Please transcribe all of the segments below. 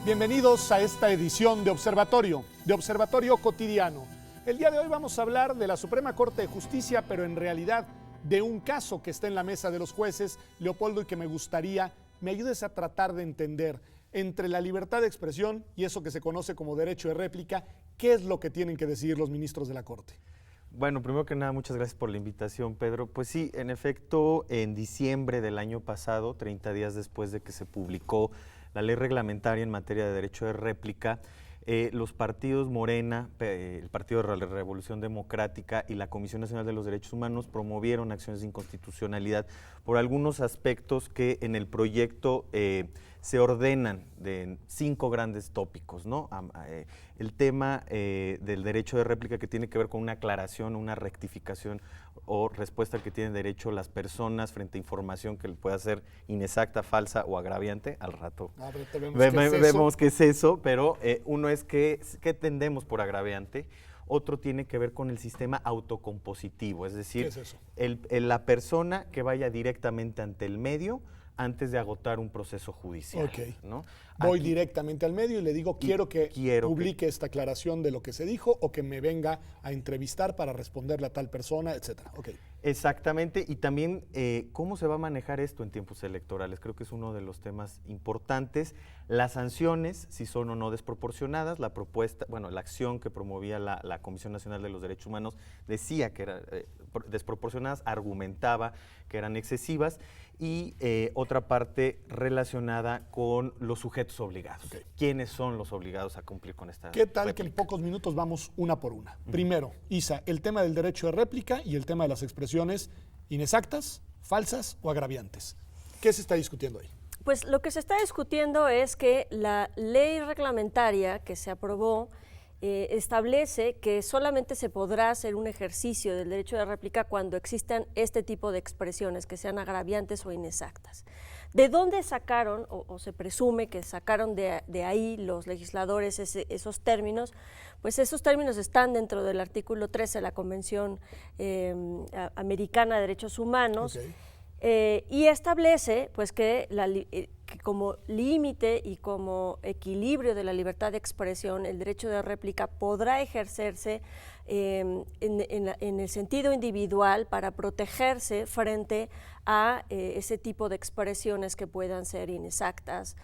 Bienvenidos a esta edición de Observatorio Cotidiano. El día de hoy vamos a hablar de la Suprema Corte de Justicia, pero en realidad de un caso que está en la mesa de los jueces, Leopoldo, y que me gustaría me ayudes a tratar de entender entre la libertad de expresión y eso que se conoce como derecho de réplica, ¿qué es lo que tienen que decidir los ministros de la Corte? Bueno, primero que nada, muchas gracias por la invitación, Pedro. Pues sí, en efecto, en diciembre del año pasado, 30 días después de que se publicó la ley reglamentaria en materia de derecho de réplica, los partidos Morena, el Partido de la Revolución Democrática y la Comisión Nacional de los Derechos Humanos promovieron acciones de inconstitucionalidad por algunos aspectos que en el proyecto se ordenan de 5 grandes tópicos, ¿no? El tema del derecho de réplica, que tiene que ver con una aclaración, una rectificación o respuesta que tienen derecho las personas frente a información que pueda ser inexacta, falsa o agraviante. Al rato vemos qué es eso, pero uno es qué entendemos por agraviante. Otro tiene que ver con el sistema autocompositivo, es decir, ¿qué es eso? La persona que vaya directamente ante el medio antes de agotar un proceso judicial. Okay. ¿No? Voy directamente al medio y le digo, quiero que publique esta aclaración de lo que se dijo o que me venga a entrevistar para responderle a tal persona, etcétera. Okay. Exactamente, y también cómo se va a manejar esto en tiempos electorales. Creo que es uno de los temas importantes. Las sanciones, si son o no desproporcionadas, la propuesta, bueno, la acción que promovía la Comisión Nacional de los Derechos Humanos decía que eran desproporcionadas, argumentaba que eran excesivas, y otra parte relacionada con los sujetos obligados. Okay. ¿Quiénes son los obligados a cumplir con esta ¿Qué tal réplica? Que en pocos minutos vamos una por una? Primero, Isa, el tema del derecho de réplica y el tema de las expresiones inexactas, falsas o agraviantes. ¿Qué se está discutiendo ahí? Pues lo que se está discutiendo es que la ley reglamentaria que se aprobó establece que solamente se podrá hacer un ejercicio del derecho de réplica cuando existan este tipo de expresiones que sean agraviantes o inexactas. ¿De dónde sacaron, o se presume que sacaron de ahí los legisladores esos términos? Pues esos términos están dentro del artículo 13 de la Convención Americana de Derechos Humanos. Okay. Y establece pues que como límite y como equilibrio de la libertad de expresión, el derecho de réplica podrá ejercerse en el sentido individual para protegerse frente a ese tipo de expresiones que puedan ser inexactas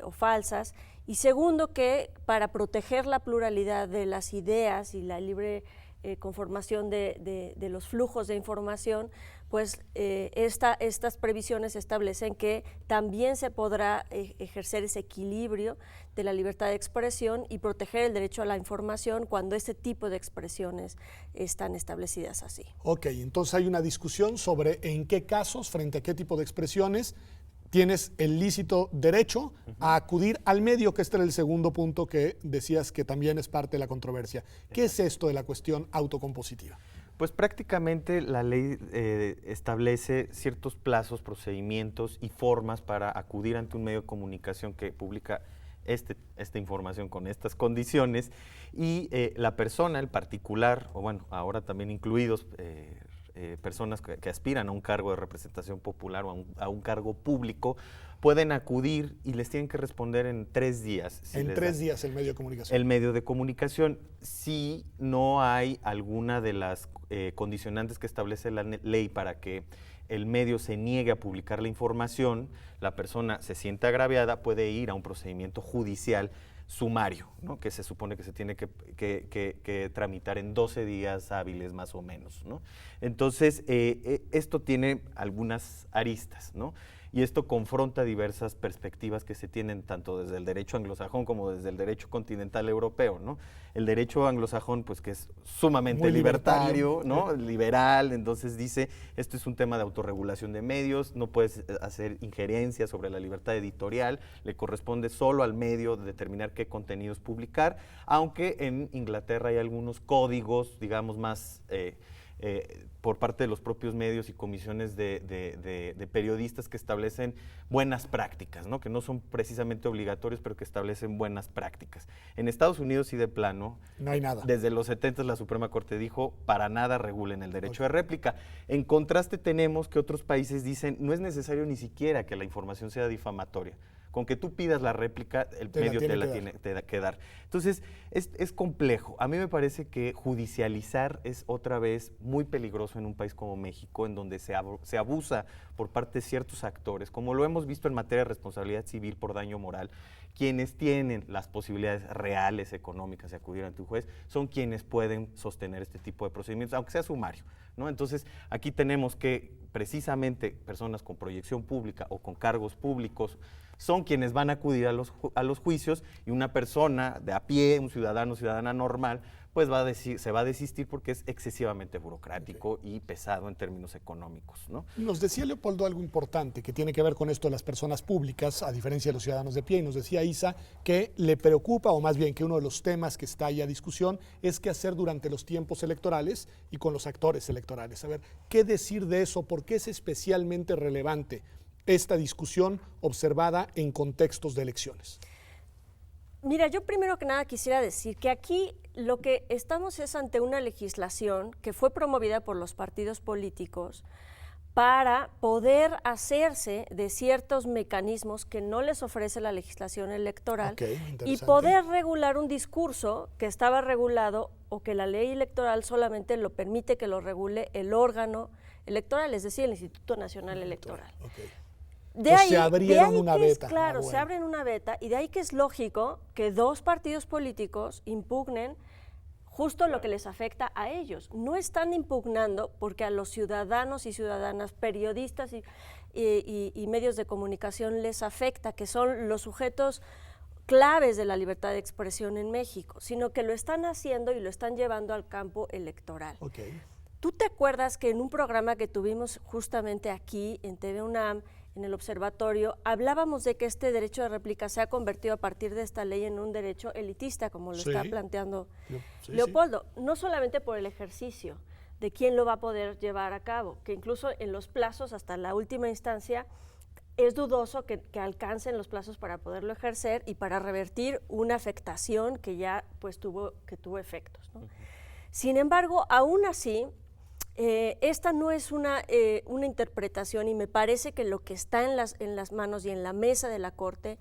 o falsas. Y segundo, que para proteger la pluralidad de las ideas y la libre conformación de los flujos de información, pues estas previsiones establecen que también se podrá ejercer ese equilibrio de la libertad de expresión y proteger el derecho a la información cuando este tipo de expresiones están establecidas así. Ok, entonces hay una discusión sobre en qué casos, frente a qué tipo de expresiones, tienes el lícito derecho a acudir al medio, que este era el segundo punto que decías que también es parte de la controversia. ¿Qué es esto de la cuestión autocompositiva? Pues prácticamente la ley establece ciertos plazos, procedimientos y formas para acudir ante un medio de comunicación que publica esta información con estas condiciones, y la persona, el particular, o bueno, ahora también incluidos personas que aspiran a un cargo de representación popular o a un cargo público, pueden acudir y les tienen que responder en 3 días. En 3 días el medio de comunicación. El medio de comunicación, si no hay alguna de las condicionantes que establece la ley para que el medio se niegue a publicar la información, la persona se siente agraviada, puede ir a un procedimiento judicial sumario, ¿no? Que se supone que se tiene que tramitar en 12 días hábiles más o menos, ¿no? Entonces, esto tiene algunas aristas, ¿no? Y esto confronta diversas perspectivas que se tienen tanto desde el derecho anglosajón como desde el derecho continental europeo, ¿no? El derecho anglosajón, pues que es sumamente libertario, ¿no? Liberal, entonces dice, esto es un tema de autorregulación de medios, no puedes hacer injerencia sobre la libertad editorial, le corresponde solo al medio determinar qué contenidos publicar, aunque en Inglaterra hay algunos códigos, digamos, más por parte de los propios medios y comisiones de periodistas que establecen buenas prácticas, ¿no? Que no son precisamente obligatorios, pero que establecen buenas prácticas. En Estados Unidos y de plano, no hay nada. Desde los 70 la Suprema Corte dijo, para nada regulen el derecho de réplica. En contraste tenemos que otros países dicen, no es necesario ni siquiera que la información sea difamatoria. Con que tú pidas la réplica, el medio te la tiene que dar. Entonces, es complejo. A mí me parece que judicializar es otra vez muy peligroso en un país como México, en donde se abusa por parte de ciertos actores, como lo hemos visto en materia de responsabilidad civil por daño moral. Quienes tienen las posibilidades reales económicas de acudir ante un juez son quienes pueden sostener este tipo de procedimientos, aunque sea sumario, ¿no? Entonces, aquí tenemos que precisamente personas con proyección pública o con cargos públicos son quienes van a acudir a los juicios, y una persona de a pie, un ciudadano, ciudadana normal, pues se va a desistir porque es excesivamente burocrático y pesado en términos económicos, ¿no? Nos decía Leopoldo algo importante que tiene que ver con esto de las personas públicas, a diferencia de los ciudadanos de pie, y nos decía Isa que le preocupa, o más bien que uno de los temas que está ahí a discusión es qué hacer durante los tiempos electorales y con los actores electorales. A ver, ¿qué decir de eso? ¿Por qué es especialmente relevante esta discusión observada en contextos de elecciones? Mira, yo primero que nada quisiera decir que aquí lo que estamos es ante una legislación que fue promovida por los partidos políticos para poder hacerse de ciertos mecanismos que no les ofrece la legislación electoral y poder regular un discurso que estaba regulado o que la ley electoral solamente lo permite que lo regule el órgano electoral, es decir, el Instituto Nacional Electoral. De ahí, se abrieron una beta. Claro, se abren una beta, y de ahí que es lógico que dos partidos políticos impugnen justo lo que les afecta a ellos. No están impugnando porque a los ciudadanos y ciudadanas, periodistas y medios de comunicación les afecta, que son los sujetos claves de la libertad de expresión en México, sino que lo están haciendo y lo están llevando al campo electoral. ¿Tú te acuerdas que en un programa que tuvimos justamente aquí en TV UNAM, en el observatorio, hablábamos de que este derecho de réplica se ha convertido a partir de esta ley en un derecho elitista, como lo está planteando Leopoldo? No solamente por el ejercicio de quién lo va a poder llevar a cabo, que incluso en los plazos hasta la última instancia es dudoso que alcancen los plazos para poderlo ejercer y para revertir una afectación que ya pues tuvo efectos, ¿no? Sin embargo, aún así, esta no es una interpretación, y me parece que lo que está en las manos y en la mesa de la Corte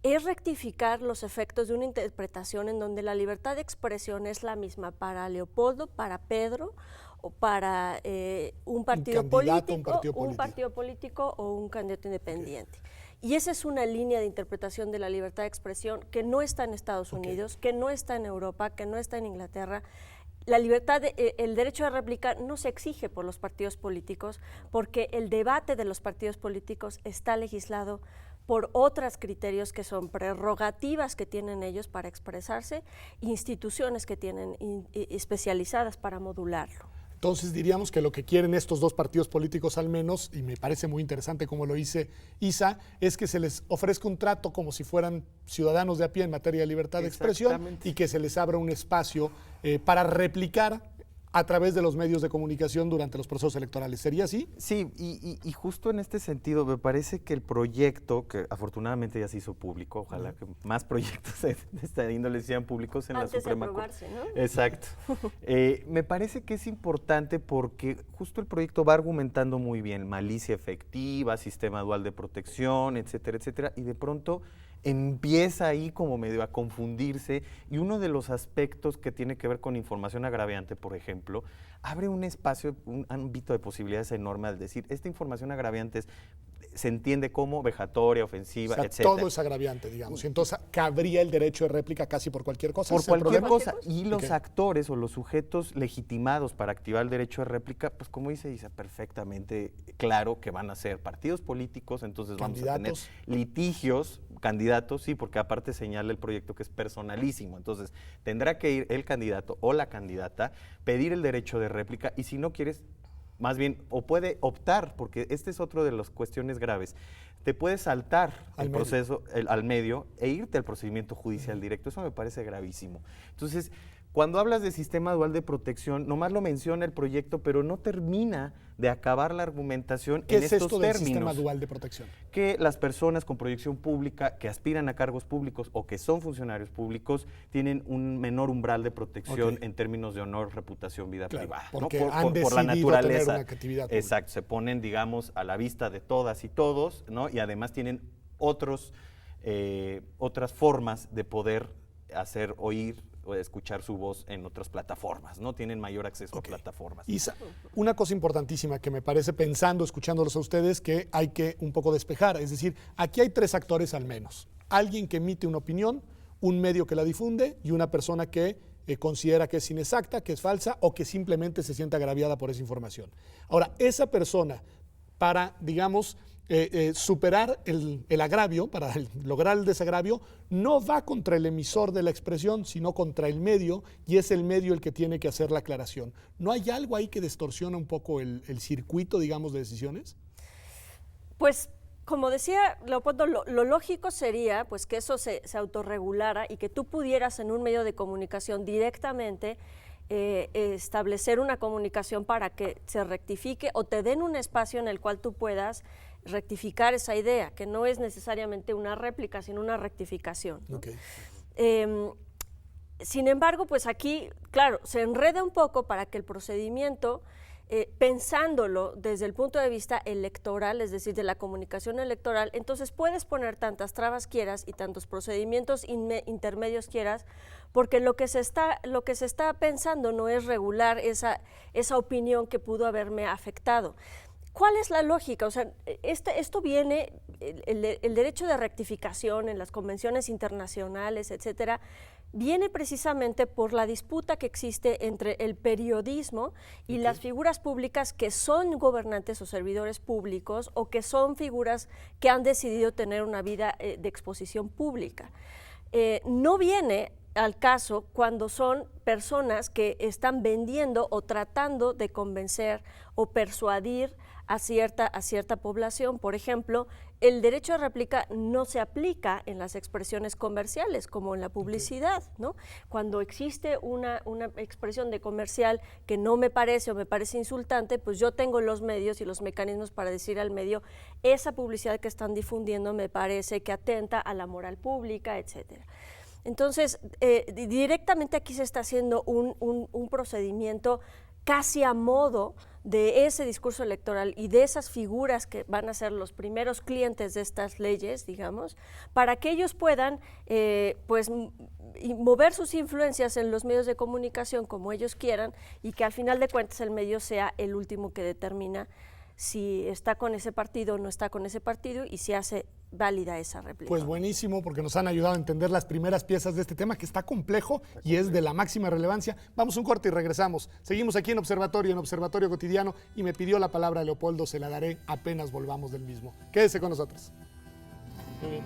es rectificar los efectos de una interpretación en donde la libertad de expresión es la misma para Leopoldo, para Pedro, o para un partido político o un candidato independiente. Y esa es una línea de interpretación de la libertad de expresión que no está en Estados Unidos, que no está en Europa, que no está en Inglaterra. La libertad, el derecho de réplica no se exige por los partidos políticos, porque el debate de los partidos políticos está legislado por otros criterios que son prerrogativas que tienen ellos para expresarse, instituciones que tienen especializadas para modularlo. Entonces diríamos que lo que quieren estos dos partidos políticos al menos, y me parece muy interesante como lo dice Isa, es que se les ofrezca un trato como si fueran ciudadanos de a pie en materia de libertad de expresión, y que se les abra un espacio para replicar a través de los medios de comunicación durante los procesos electorales. ¿Sería así? Sí, y justo en este sentido me parece que el proyecto, que afortunadamente ya se hizo público, ojalá que más proyectos de esta índole sean públicos en la Suprema Corte. ¿No? Exacto. Me parece que es importante porque justo el proyecto va argumentando muy bien malicia efectiva, sistema dual de protección, etcétera, etcétera, y de pronto empieza ahí como medio a confundirse, y uno de los aspectos que tiene que ver con información agraviante, por ejemplo, abre un espacio, un ámbito de posibilidades enorme al decir, esta información agraviante se entiende como vejatoria, ofensiva, etcétera. Todo es agraviante, digamos, y entonces cabría el derecho de réplica casi por cualquier cosa. Por cualquier cosa, y los actores o los sujetos legitimados para activar el derecho de réplica, pues como dice perfectamente claro que van a ser partidos políticos, entonces vamos a tener litigios, candidatos, sí, porque aparte señala el proyecto que es personalísimo, entonces tendrá que ir el candidato o la candidata, pedir el derecho de réplica, y si no quieres, más bien, o puede optar, porque este es otro de las cuestiones graves, te puedes saltar el proceso al medio e irte al procedimiento judicial directo. Eso me parece gravísimo. Entonces, cuando hablas de sistema dual de protección, nomás lo menciona el proyecto, pero no termina de acabar la argumentación en estos términos. ¿Qué es esto del sistema dual de protección? Que las personas con proyección pública que aspiran a cargos públicos o que son funcionarios públicos tienen un menor umbral de protección en términos de honor, reputación, vida privada. Porque ¿no? por la naturaleza. Tener una actividad pública. Exacto, se ponen, digamos, a la vista de todas y todos, ¿no? Y además tienen otros otras formas de poder hacer oír o escuchar su voz en otras plataformas, ¿no? Tienen mayor acceso a plataformas. Isa, una cosa importantísima que me parece, pensando, escuchándolos a ustedes, que hay que un poco despejar. Es decir, aquí hay 3 actores al menos. Alguien que emite una opinión, un medio que la difunde y una persona que considera que es inexacta, que es falsa o que simplemente se siente agraviada por esa información. Ahora, esa persona, para, digamos, superar el agravio, para lograr el desagravio, no va contra el emisor de la expresión, sino contra el medio, y es el medio el que tiene que hacer la aclaración. ¿No hay algo ahí que distorsiona un poco el circuito, digamos, de decisiones? Pues, como decía Leopoldo, lo lógico sería pues que eso se autorregulara y que tú pudieras en un medio de comunicación directamente establecer una comunicación para que se rectifique o te den un espacio en el cual tú puedas rectificar esa idea, que no es necesariamente una réplica, sino una rectificación, ¿no? Okay. Sin embargo, pues aquí, claro, se enreda un poco para que el procedimiento, pensándolo desde el punto de vista electoral, es decir, de la comunicación electoral, entonces puedes poner tantas trabas quieras y tantos procedimientos intermedios quieras, porque lo que se está pensando no es regular esa opinión que pudo haberme afectado. ¿Cuál es la lógica? O sea, esto viene, el derecho de rectificación en las convenciones internacionales, etcétera, viene precisamente por la disputa que existe entre el periodismo y las figuras públicas que son gobernantes o servidores públicos o que son figuras que han decidido tener una vida de exposición pública. No viene al caso cuando son personas que están vendiendo o tratando de convencer o persuadir a cierta población. Por ejemplo, el derecho de réplica no se aplica en las expresiones comerciales, como en la publicidad, ¿no? Cuando existe una expresión de comercial que no me parece o me parece insultante, pues yo tengo los medios y los mecanismos para decir al medio, esa publicidad que están difundiendo me parece que atenta a la moral pública, etcétera. Entonces, directamente aquí se está haciendo un procedimiento casi a modo de ese discurso electoral y de esas figuras que van a ser los primeros clientes de estas leyes, digamos, para que ellos puedan pues mover sus influencias en los medios de comunicación como ellos quieran y que al final de cuentas el medio sea el último que determina si está con ese partido o no está con ese partido y si hace válida esa réplica. Pues buenísimo, porque nos han ayudado a entender las primeras piezas de este tema que está complejo y es de la máxima relevancia. Vamos a un corte y regresamos. Seguimos aquí en Observatorio Cotidiano, y me pidió la palabra Leopoldo, se la daré apenas volvamos del mismo. Quédese con nosotros. Muy bien.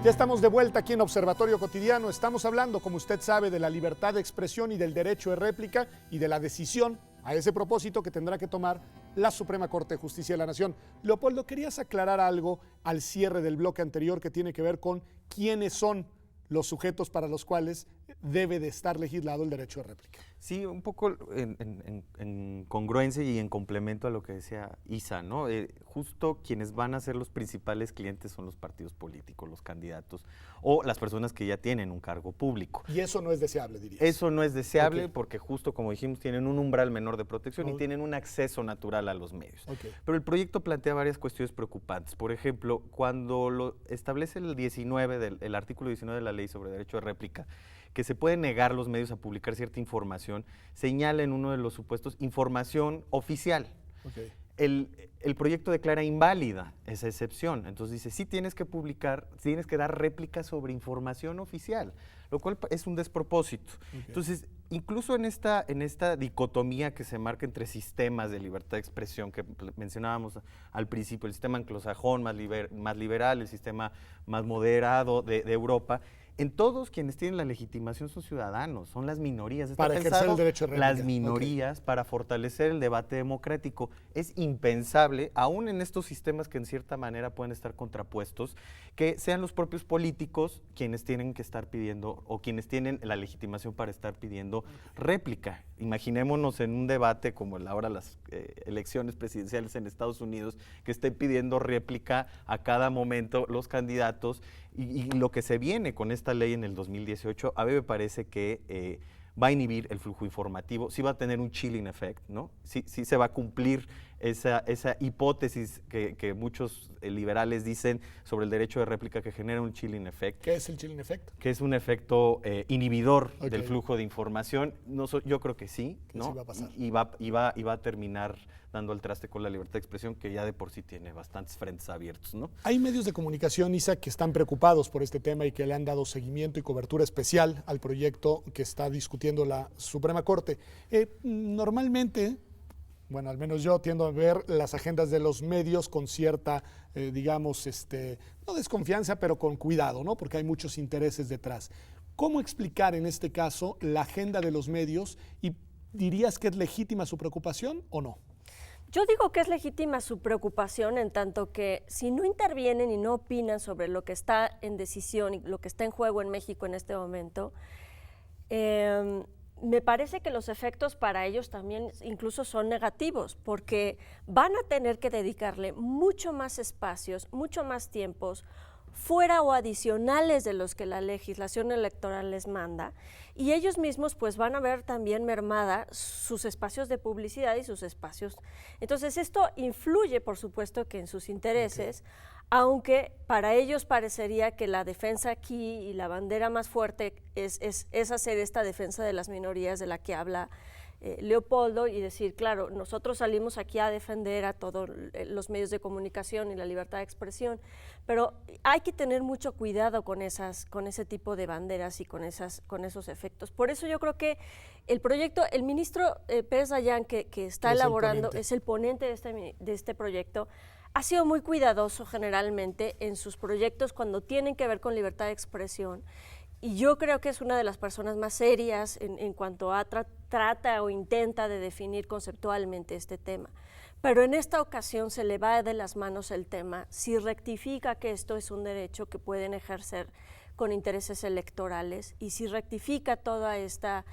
Ya estamos de vuelta aquí en Observatorio Cotidiano. Estamos hablando, como usted sabe, de la libertad de expresión y del derecho de réplica y de la decisión a ese propósito que tendrá que tomar la Suprema Corte de Justicia de la Nación. Leopoldo, querías aclarar algo al cierre del bloque anterior que tiene que ver con quiénes son los sujetos para los cuales debe de estar legislado el derecho de réplica. Sí, un poco en congruencia y en complemento a lo que decía Isa, ¿no? Justo quienes van a ser los principales clientes son los partidos políticos, los candidatos o las personas que ya tienen un cargo público. Y eso no es deseable, dirías. Eso no es deseable porque justo como dijimos tienen un umbral menor de protección y tienen un acceso natural a los medios. Pero el proyecto plantea varias cuestiones preocupantes. Por ejemplo, cuando lo establece el artículo 19 de la Ley sobre Derecho de Réplica, que se puede negar los medios a publicar cierta información, señala en uno de los supuestos información oficial. El proyecto declara inválida esa excepción, entonces dice, sí tienes que publicar, tienes que dar réplica sobre información oficial, lo cual es un despropósito. Entonces, incluso en esta dicotomía que se marca entre sistemas de libertad de expresión que mencionábamos al principio, el sistema anglosajón más liberal, el sistema más moderado de Europa, en todos quienes tienen la legitimación son ciudadanos, son las minorías. Para ejercer el derecho de réplica. Las minorías para fortalecer el debate democrático. Es impensable, aún en estos sistemas que en cierta manera pueden estar contrapuestos, que sean los propios políticos quienes tienen que estar pidiendo o quienes tienen la legitimación para estar pidiendo réplica. Imaginémonos en un debate como ahora las elecciones presidenciales en Estados Unidos, que estén pidiendo réplica a cada momento los candidatos Y lo que se viene con esta ley en el 2018, a mí me parece que va a inhibir el flujo informativo, sí va a tener un chilling effect, ¿no? Sí se va a cumplir esa hipótesis que muchos liberales dicen sobre el derecho de réplica, que genera un chilling effect. ¿Qué es el chilling effect? Que es un efecto inhibidor del flujo de información. Yo creo que sí, ¿no? Sí va a pasar. Y va a terminar dando al traste con la libertad de expresión, que ya de por sí tiene bastantes frentes abiertos, ¿no? Hay medios de comunicación, Isa, que están preocupados por este tema y que le han dado seguimiento y cobertura especial al proyecto que está discutiendo la Suprema Corte. Normalmente, bueno, al menos yo tiendo a ver las agendas de los medios con cierta, digamos, no desconfianza, pero con cuidado, ¿no? Porque hay muchos intereses detrás. ¿Cómo explicar en este caso la agenda de los medios y dirías que es legítima su preocupación o no? Yo digo que es legítima su preocupación en tanto que si no intervienen y no opinan sobre lo que está en decisión y lo que está en juego en México en este momento, me parece que los efectos para ellos también incluso son negativos, porque van a tener que dedicarle mucho más espacios, mucho más tiempos, fuera o adicionales de los que la legislación electoral les manda, y ellos mismos pues van a ver también mermada sus espacios de publicidad y sus espacios. Entonces esto influye, por supuesto, que en sus intereses, aunque para ellos parecería que la defensa aquí y la bandera más fuerte es hacer esta defensa de las minorías de la que habla Leopoldo, y decir, claro, nosotros salimos aquí a defender a todos los medios de comunicación y la libertad de expresión, pero hay que tener mucho cuidado con ese tipo de banderas y con esos efectos. Por eso yo creo que el proyecto, el ministro Pérez Dayán, que está elaborando, es el ponente de este proyecto, ha sido muy cuidadoso generalmente en sus proyectos cuando tienen que ver con libertad de expresión. Y yo creo que es una de las personas más serias en cuanto a trata o intenta de definir conceptualmente este tema. Pero en esta ocasión se le va de las manos el tema, si rectifica que esto es un derecho que pueden ejercer con intereses electorales, y si rectifica toda esta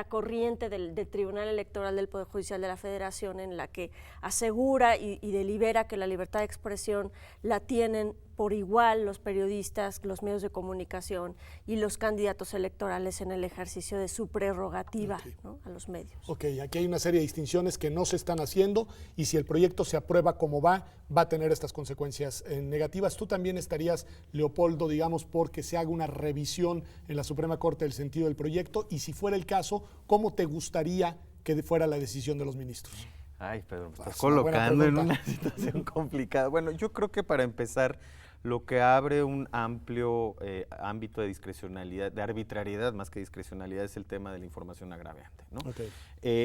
corriente del Tribunal Electoral del Poder Judicial de la Federación, en la que asegura y delibera que la libertad de expresión la tienen por igual los periodistas, los medios de comunicación y los candidatos electorales en el ejercicio de su prerrogativa, ¿no?, a los medios. Ok, aquí hay una serie de distinciones que no se están haciendo, y si el proyecto se aprueba como va a tener estas consecuencias negativas. ¿Tú también estarías, Leopoldo, digamos, porque se haga una revisión en la Suprema Corte del sentido del proyecto? Y si fuera el caso, ¿cómo te gustaría que fuera la decisión de los ministros? Ay, Pedro, me estás colocando en una situación complicada. Bueno, yo creo que para empezar, lo que abre un amplio ámbito de discrecionalidad, de arbitrariedad más que discrecionalidad, es el tema de la información agraviante, ¿no?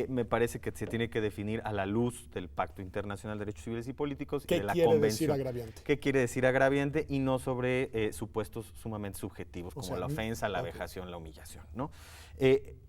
Me parece que se tiene que definir a la luz del Pacto Internacional de Derechos Civiles y Políticos y de la Convención. ¿Qué quiere decir agraviante? ¿Qué quiere decir agraviante? Y no sobre supuestos sumamente subjetivos, como la ofensa, la vejación, la humillación, ¿no?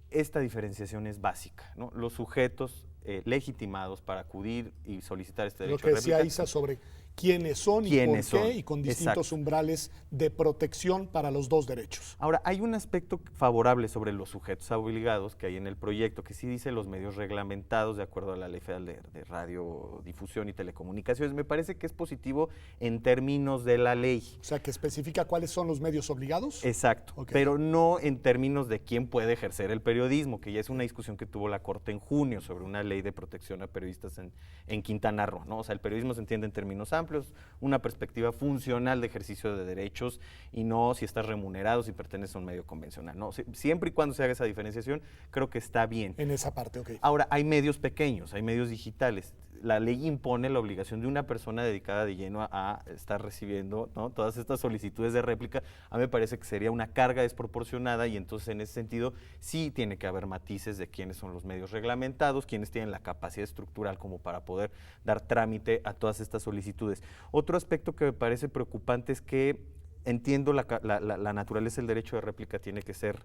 Esta diferenciación es básica, ¿no? Los sujetos legitimados para acudir y solicitar este derecho de réplica. Lo que decía Isa sobre quiénes son y por qué, y con distintos umbrales de protección para los dos derechos. Ahora, hay un aspecto favorable sobre los sujetos obligados que hay en el proyecto, que sí dice los medios reglamentados de acuerdo a la Ley Federal de Radiodifusión y Telecomunicaciones. Me parece que es positivo en términos de la ley. O sea, que especifica cuáles son los medios obligados. Exacto, pero no en términos de quién puede ejercer el periodismo, que ya es una discusión que tuvo la Corte en junio sobre una ley de protección a periodistas en Quintana Roo, ¿no? O sea, el periodismo se entiende en términos amplios, una perspectiva funcional de ejercicio de derechos, y no si estás remunerado, si perteneces a un medio convencional, ¿no? Siempre y cuando se haga esa diferenciación, creo que está bien. En esa parte, ok. Ahora, hay medios pequeños, hay medios digitales. La ley impone la obligación de una persona dedicada de lleno a estar recibiendo, ¿no?, todas estas solicitudes de réplica. A mí me parece que sería una carga desproporcionada, y entonces en ese sentido sí tiene que haber matices de quiénes son los medios reglamentados, quiénes tienen la capacidad estructural como para poder dar trámite a todas estas solicitudes. Otro aspecto que me parece preocupante es que entiendo la naturaleza del derecho de réplica tiene que ser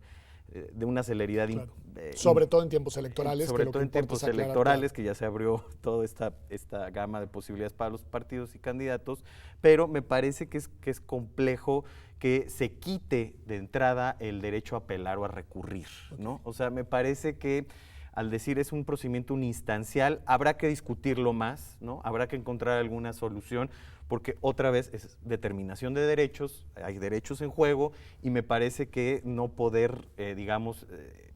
de una celeridad, claro, sobre todo en tiempos electorales. Sobre todo en tiempos electorales, que ya se abrió toda esta gama de posibilidades para los partidos y candidatos, pero me parece que es complejo que se quite de entrada el derecho a apelar o a recurrir, ¿no? O sea, me parece que al decir es un procedimiento uninstancial, habrá que discutirlo más, ¿no? Habrá que encontrar alguna solución, porque otra vez es determinación de derechos, hay derechos en juego, y me parece que no poder,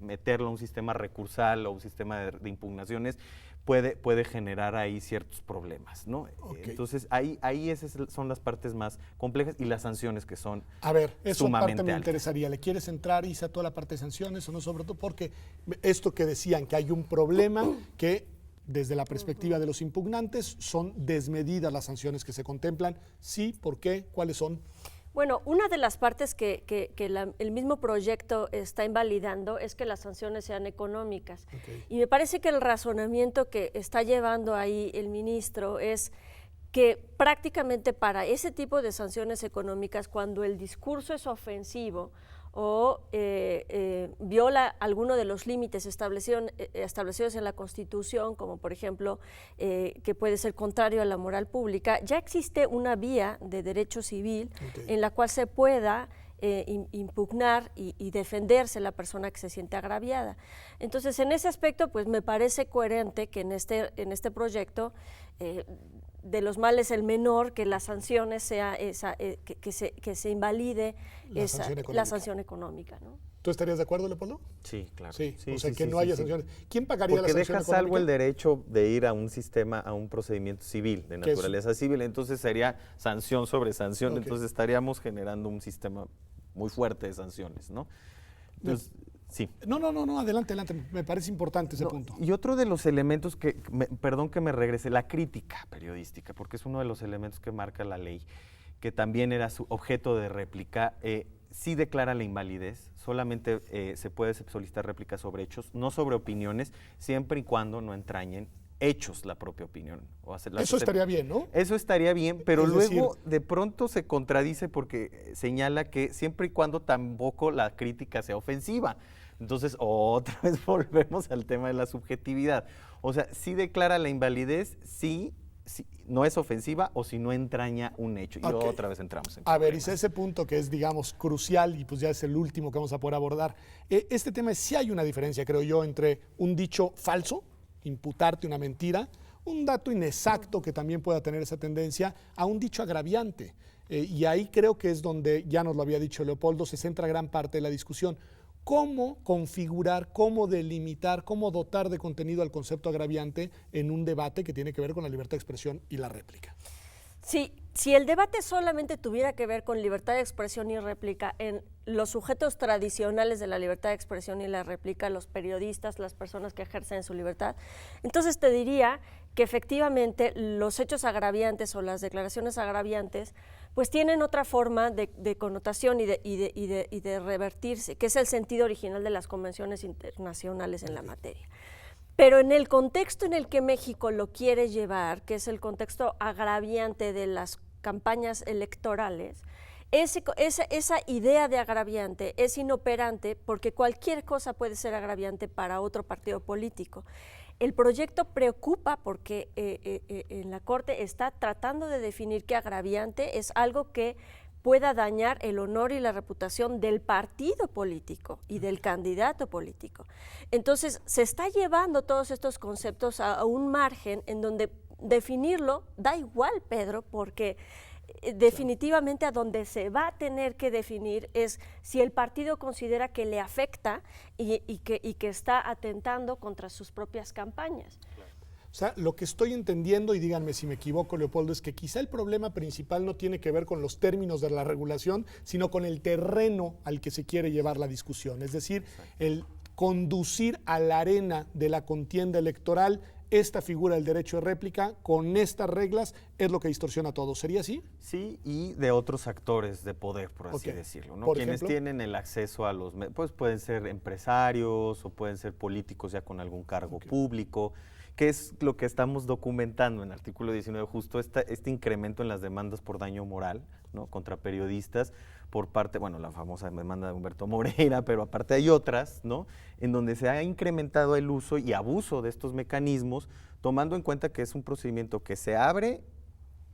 meterlo a un sistema recursal o un sistema de impugnaciones puede generar ahí ciertos problemas, ¿no? Okay. Entonces, ahí esas son las partes más complejas y las sanciones que son A ver, eso sumamente parte me altas. interesaría. ¿Le quieres entrar, Isa, a toda la parte de sanciones o no? Sobre todo porque esto que decían, que hay un problema que desde la perspectiva de los impugnantes son desmedidas las sanciones que se contemplan. Sí, ¿por qué? ¿Cuáles son? Bueno, una de las partes que el mismo proyecto está invalidando es que las sanciones sean económicas. Okay. Y me parece que el razonamiento que está llevando ahí el ministro es que prácticamente para ese tipo de sanciones económicas, cuando el discurso es ofensivo o viola alguno de los límites establecidos en la Constitución, como por ejemplo que puede ser contrario a la moral pública, ya existe una vía de derecho civil en la cual se pueda impugnar y defenderse la persona que se siente agraviada. Entonces, en ese aspecto, pues me parece coherente que en este proyecto de los males el menor, que las sanciones sea que se invalide la sanción económica, ¿no? ¿Tú estarías de acuerdo, Leopoldo? Sí, claro. Sí, sí, o sea, sí, que sí, no haya sí, sanciones. ¿Quién pagaría porque la sanción deja económica? salvo el derecho de ir a un sistema, a un procedimiento civil, de naturaleza civil, entonces sería sanción sobre sanción, entonces estaríamos generando un sistema muy fuerte de sanciones, ¿no? Entonces, sí. No, adelante, me parece importante ese punto. Y otro de los elementos perdón que me regrese, la crítica periodística, porque es uno de los elementos que marca la ley, que también era su objeto de réplica, sí declara la invalidez, solamente se puede solicitar réplica sobre hechos, no sobre opiniones, siempre y cuando no entrañen hechos la propia opinión. Eso estaría bien, ¿no? Eso estaría bien, pero es luego decir, de pronto se contradice porque señala que siempre y cuando tampoco la crítica sea ofensiva. Entonces, otra vez volvemos al tema de la subjetividad. O sea, sí declara la invalidez, sí no es ofensiva o si no entraña un hecho. Y otra vez entramos en problemas. A ver, y ese punto que es, digamos, crucial y pues ya es el último que vamos a poder abordar. Este tema es sí hay una diferencia, creo yo, entre un dicho falso, imputarte una mentira, un dato inexacto que también pueda tener esa tendencia, a un dicho agraviante. Y ahí creo que es donde, ya nos lo había dicho Leopoldo, se centra gran parte de la discusión. ¿Cómo configurar, cómo delimitar, cómo dotar de contenido al concepto agraviante en un debate que tiene que ver con la libertad de expresión y la réplica? Sí, si el debate solamente tuviera que ver con libertad de expresión y réplica en los sujetos tradicionales de la libertad de expresión y la réplica, los periodistas, las personas que ejercen su libertad, entonces te diría que efectivamente los hechos agraviantes o las declaraciones agraviantes pues tienen otra forma de connotación y de revertirse, que es el sentido original de las convenciones internacionales en la materia. Pero en el contexto en el que México lo quiere llevar, que es el contexto agraviante de las campañas electorales, esa idea de agraviante es inoperante porque cualquier cosa puede ser agraviante para otro partido político. El proyecto preocupa porque en la Corte está tratando de definir que agraviante es algo que pueda dañar el honor y la reputación del partido político y del candidato político. Entonces, se está llevando todos estos conceptos a un margen en donde definirlo da igual, Pedro, porque definitivamente a donde se va a tener que definir es si el partido considera que le afecta y que está atentando contra sus propias campañas. O sea, lo que estoy entendiendo, y díganme si me equivoco, Leopoldo, es que quizá el problema principal no tiene que ver con los términos de la regulación, sino con el terreno al que se quiere llevar la discusión. Es decir, el conducir a la arena de la contienda electoral esta figura del derecho de réplica con estas reglas es lo que distorsiona todo. ¿Sería así? Sí, y de otros actores de poder, por así decirlo, ¿no? Quienes tienen el acceso a los, pues pueden ser empresarios o pueden ser políticos ya con algún cargo público, que es lo que estamos documentando en el artículo 19, justo este incremento en las demandas por daño moral, ¿no? Contra periodistas por parte, bueno, la famosa demanda de Humberto Moreira, pero aparte hay otras, ¿no? En donde se ha incrementado el uso y abuso de estos mecanismos, tomando en cuenta que es un procedimiento que se abre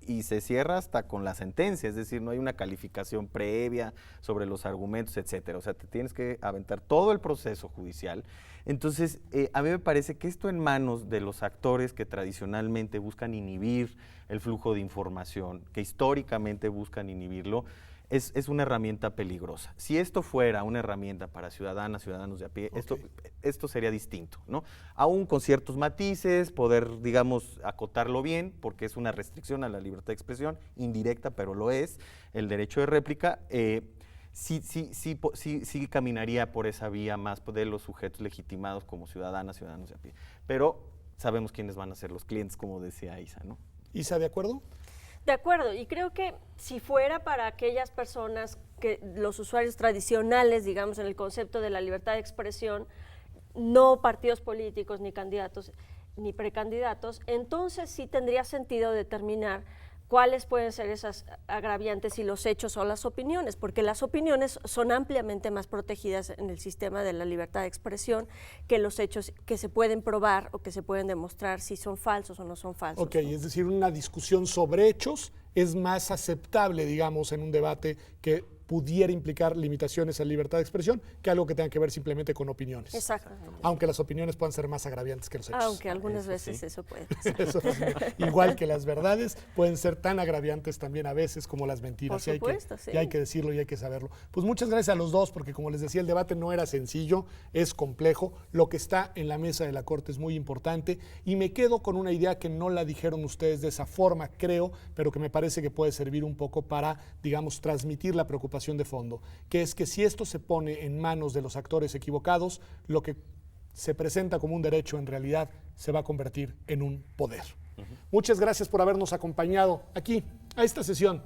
y se cierra hasta con la sentencia, es decir, no hay una calificación previa sobre los argumentos, etcétera. O sea, te tienes que aventar todo el proceso judicial. Entonces, a mí me parece que esto en manos de los actores que tradicionalmente buscan inhibir el flujo de información, que históricamente buscan inhibirlo, es una herramienta peligrosa. Si esto fuera una herramienta para ciudadanos de a pie, esto sería distinto, ¿no? Aún con ciertos matices, poder, digamos, acotarlo bien, porque es una restricción a la libertad de expresión, indirecta, pero lo es, el derecho de réplica, sí caminaría por esa vía más de los sujetos legitimados como ciudadanos de a pie. Pero sabemos quiénes van a ser los clientes, como decía Isa, ¿no? ¿Isa, de acuerdo? De acuerdo, y creo que si fuera para aquellas personas, que los usuarios tradicionales, digamos, en el concepto de la libertad de expresión, no partidos políticos, ni candidatos, ni precandidatos, entonces sí tendría sentido determinar cuáles pueden ser esas agraviantes y los hechos o las opiniones, porque las opiniones son ampliamente más protegidas en el sistema de la libertad de expresión que los hechos que se pueden probar o que se pueden demostrar si son falsos o no son falsos. Ok, ¿no? Es decir, una discusión sobre hechos es más aceptable, digamos, en un debate que pudiera implicar limitaciones a la libertad de expresión que algo que tenga que ver simplemente con opiniones. Exactamente. Aunque las opiniones puedan ser más agraviantes que los hechos. Aunque algunas veces eso puede pasar. Eso igual que las verdades pueden ser tan agraviantes también a veces como las mentiras. Por supuesto, y hay que decirlo y hay que saberlo. Pues muchas gracias a los dos, porque como les decía, el debate no era sencillo, es complejo. Lo que está en la mesa de la Corte es muy importante y me quedo con una idea que no la dijeron ustedes de esa forma, creo, pero que me parece que puede servir un poco para, digamos, transmitir la preocupación de fondo, que es que si esto se pone en manos de los actores equivocados, lo que se presenta como un derecho en realidad se va a convertir en un poder. Muchas gracias por habernos acompañado aquí a esta sesión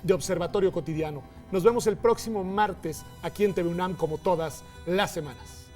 de Observatorio Cotidiano. Nos vemos el próximo martes aquí en TV UNAM como todas las semanas.